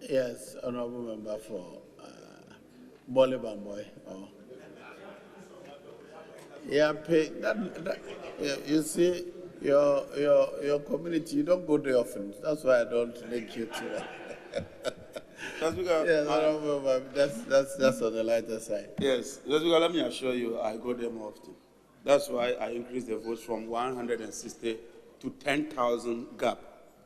Yes, honorable member for Bole Bamboy. Oh. Yeah, pay yeah, you see, your community, you don't go there often. That's why I don't link you to that. Mr. Speaker, Yeah, honorable member, that's on the lighter side. yes, Mr. Speaker, let me assure you, I go there more often. That's why I increased the votes from 160 to 10,000 gap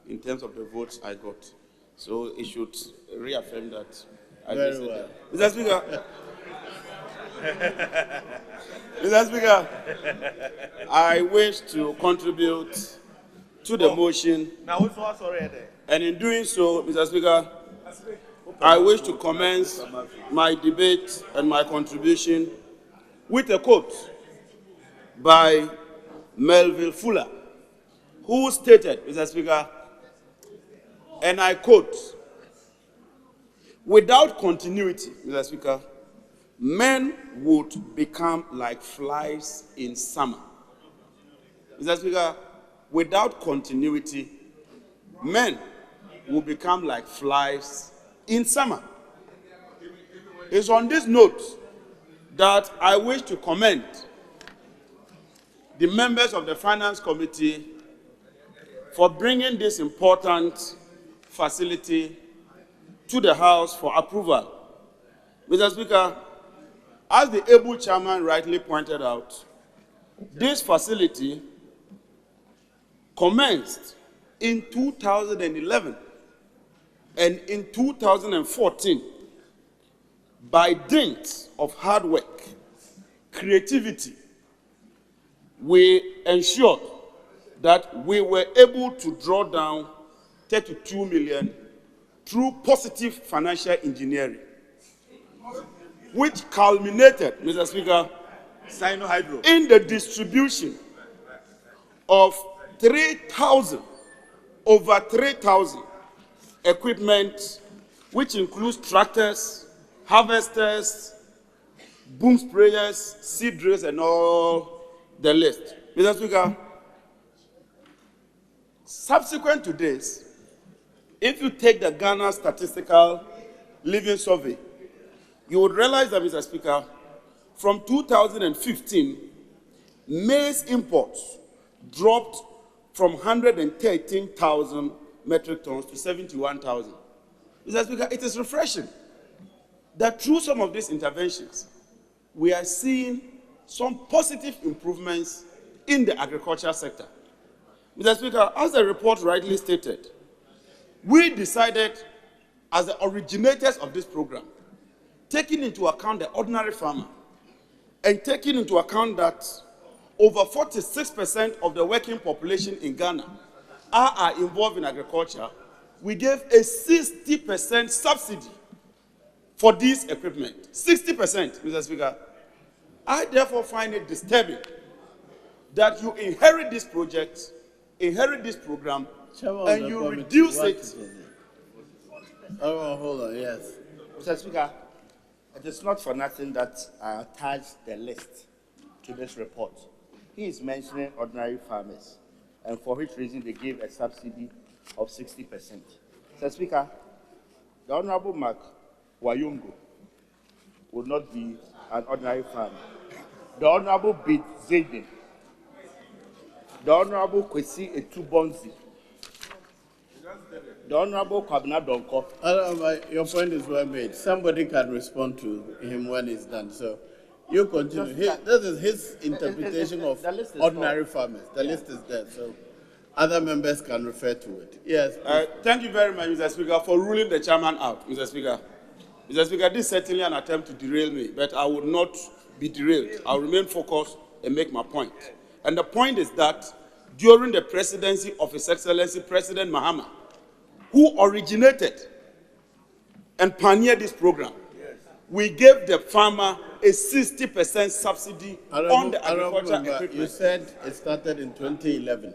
in terms of the votes I got. So it should reaffirm that I Very visited well. there. Mr. Speaker, Mr. Speaker, I wish to contribute to the motion, Now, what's already? and in doing so, Mr. Speaker, I wish to commence my debate and my contribution with a quote by Melville Fuller, who stated, Mr. Speaker, and I quote, "Without continuity, Mr. Speaker, men would become like flies in summer." Mr. Speaker, without continuity, men will become like flies in summer. It's on this note that I wish to commend the members of the Finance Committee for bringing this important facility to the House for approval. Mr. Speaker, as the able chairman rightly pointed out, this facility commenced in 2011 and in 2014 by dint of hard work, creativity, we ensured that we were able to draw down 32 million through positive financial engineering, which culminated, Mr. Speaker, in the distribution of 3,000, over 3,000 equipment, which includes tractors, harvesters, boom sprayers, seed drills, and all the list. Mr. Speaker, subsequent to this, if you take the Ghana Statistical Living Survey, you would realize that, Mr. Speaker, from 2015, maize imports dropped from 113,000 metric tons to 71,000. Mr. Speaker, it is refreshing that through some of these interventions, we are seeing some positive improvements in the agricultural sector. Mr. Speaker, as the report rightly stated, we decided, as the originators of this program, taking into account the ordinary farmer and taking into account that over 46% of the working population in Ghana are involved in agriculture, we gave a 60% subsidy for this equipment. 60%, Mr. Speaker. I therefore find it disturbing that you inherit this project, inherit this program, and you reduce it. Oh, hold on, yes. Mr. Speaker, it is not for nothing that I attached the list to this report. He is mentioning ordinary farmers, and for which reason they gave a subsidy of 60%. Mr. Speaker, the Honorable Mark Wayungo would not be an ordinary farmer. The Honorable Bid Zayden, the Honorable Kwesi Etubonzi, the Honorable Kwabena Donko. Your point is well made. Somebody can respond to him when it's done. So you continue. This is his interpretation of ordinary farmers. The list is there, so other members can refer to it. Yes. Thank you very much, Mr. Speaker, for ruling the chairman out, Mr. Speaker. Mr. Speaker, this is certainly an attempt to derail me, but I will not be derailed. I will remain focused and make my point. And the point is that during the presidency of His Excellency President Mahama, who originated and pioneered this program, we gave the farmer a 60% subsidy on the agricultural equipment. You said it started in 2011.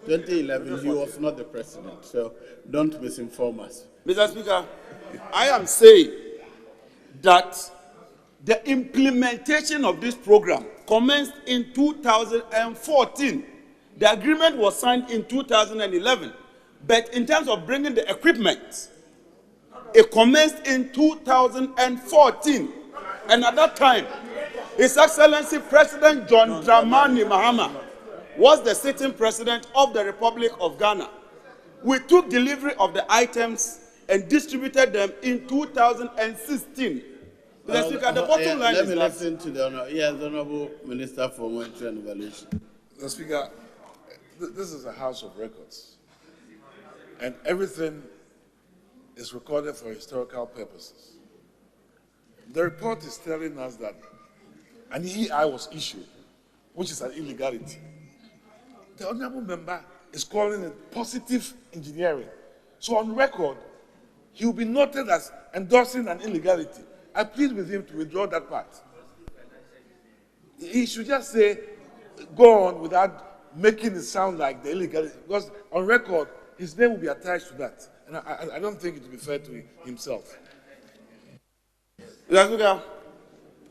2011, he was not the president, so don't misinform us. Mr. Speaker, I am saying that the implementation of this program commenced in 2014. The agreement was signed in 2011. But in terms of bringing the equipment, It commenced in 2014. And at that time, His Excellency President John Dramani Mahama was the sitting president of the Republic of Ghana. We took delivery of the items and distributed them in 2016. Mr. Speaker, the bottom line let is me that... listen to the Honorable Minister for Monitoring and Evaluation. Mr. Speaker, this is a house of records, and everything is recorded for historical purposes. The report is telling us that an EI was issued, which is an illegality. The honorable member is calling it positive engineering. So on record, he will be noted as endorsing an illegality. I plead with him to withdraw that part. He should just say, go on without making it sound like the illegality, because on record, his name will be attached to that. And I don't think it will be fair to himself. Mr. Speaker,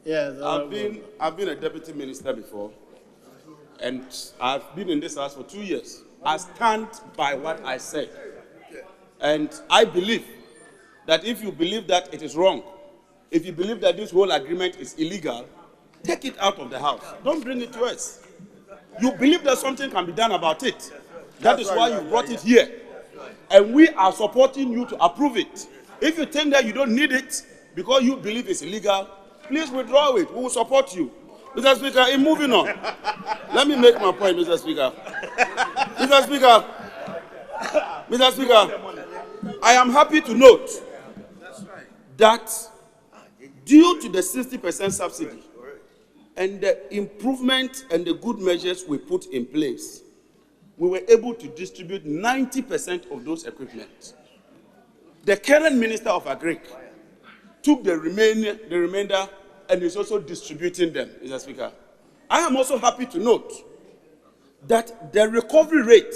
Yes, I've been a deputy minister before, and I've been in this house for 2 years. I stand by what I said. And I believe that if you believe that it is wrong, if you believe that this whole agreement is illegal, take it out of the house. Don't bring it to us. You believe that something can be done about it. That is why you brought it here. And we are supporting you to approve it. If you think that you don't need it because you believe it's illegal, please withdraw it. We will support you. Mr. Speaker, in moving on, let me make my point, Mr. Speaker. Mr. Speaker, I am happy to note that due to the 60% subsidy and the improvement and the good measures we put in place, we were able to distribute 90% of those equipment. The current Minister of Agric took the remainder and is also distributing them, Mr. Speaker. I am also happy to note that the recovery rate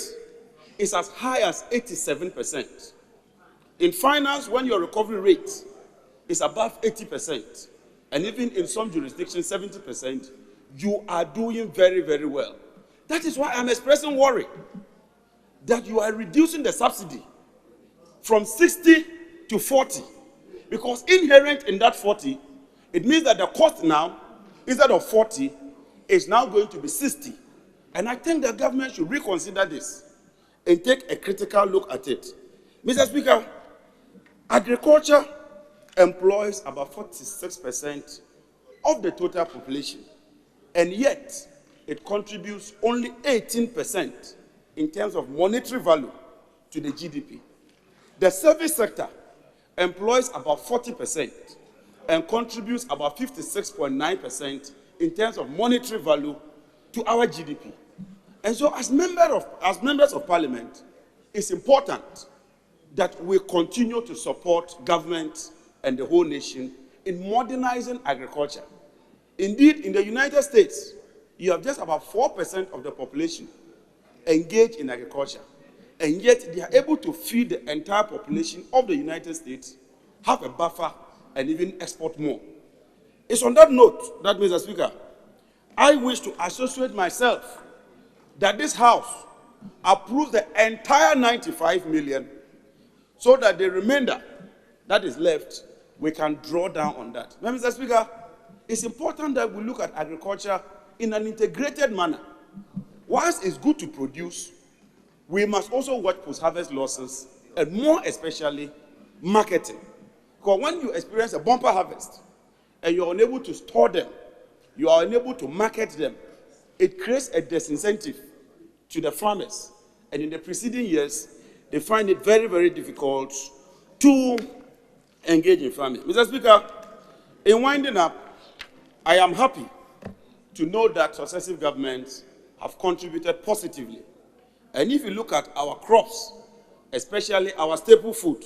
is as high as 87%. In finance, when your recovery rate is above 80%, and even in some jurisdictions 70%, you are doing very, very well. That is why I'm expressing worry that you are reducing the subsidy from 60 to 40, because inherent in that 40, it means that the cost now, instead of 40, is now going to be 60. And I think the government should reconsider this and take a critical look at it. Mr. Speaker, agriculture employs about 46% of the total population, and yet it contributes only 18% in terms of monetary value to the GDP. The service sector employs about 40% and contributes about 56.9% in terms of monetary value to our GDP. And so as members of parliament, it's important that we continue to support government and the whole nation in modernizing agriculture. Indeed, in the United States, you have just about 4% of the population engaged in agriculture, and yet they are able to feed the entire population of the United States, have a buffer, and even export more. It's on that note that, Mr. Speaker, I wish to associate myself that this House approves the entire 95 million so that the remainder that is left, we can draw down on that. Now, Mr. Speaker, it's important that we look at agriculture in an integrated manner. Whilst it's good to produce, we must also watch post-harvest losses, and more especially, marketing. Because when you experience a bumper harvest, and you're unable to store them, you are unable to market them, it creates a disincentive to the farmers. And in the preceding years, they find it very, very difficult to engage in farming. Mr. Speaker, in winding up, I am happy to know that successive governments have contributed positively. And if you look at our crops, especially our staple food,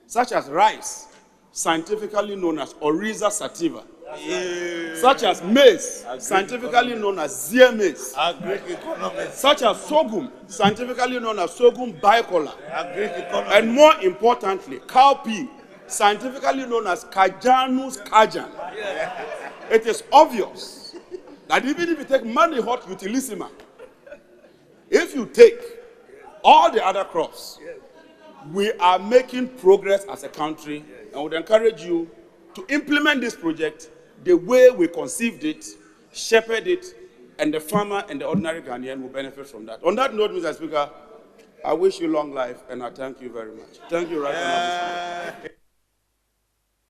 such as rice, scientifically known as Oryza sativa, such as maize, scientifically known as Zea maize, such as sorghum, scientifically known as Sorghum bicolor, and more importantly, cowpea, scientifically known as Cajanus cajan. It is obvious that even if you take money hot utilissima, if you take all the other crops, we are making progress as a country, and would encourage you to implement this project the way we conceived it, shepherd it, and the farmer and the ordinary Ghanaian will benefit from that. On that note, Mr. Speaker, I wish you long life, and I thank you very much. Thank you, Right Honourable.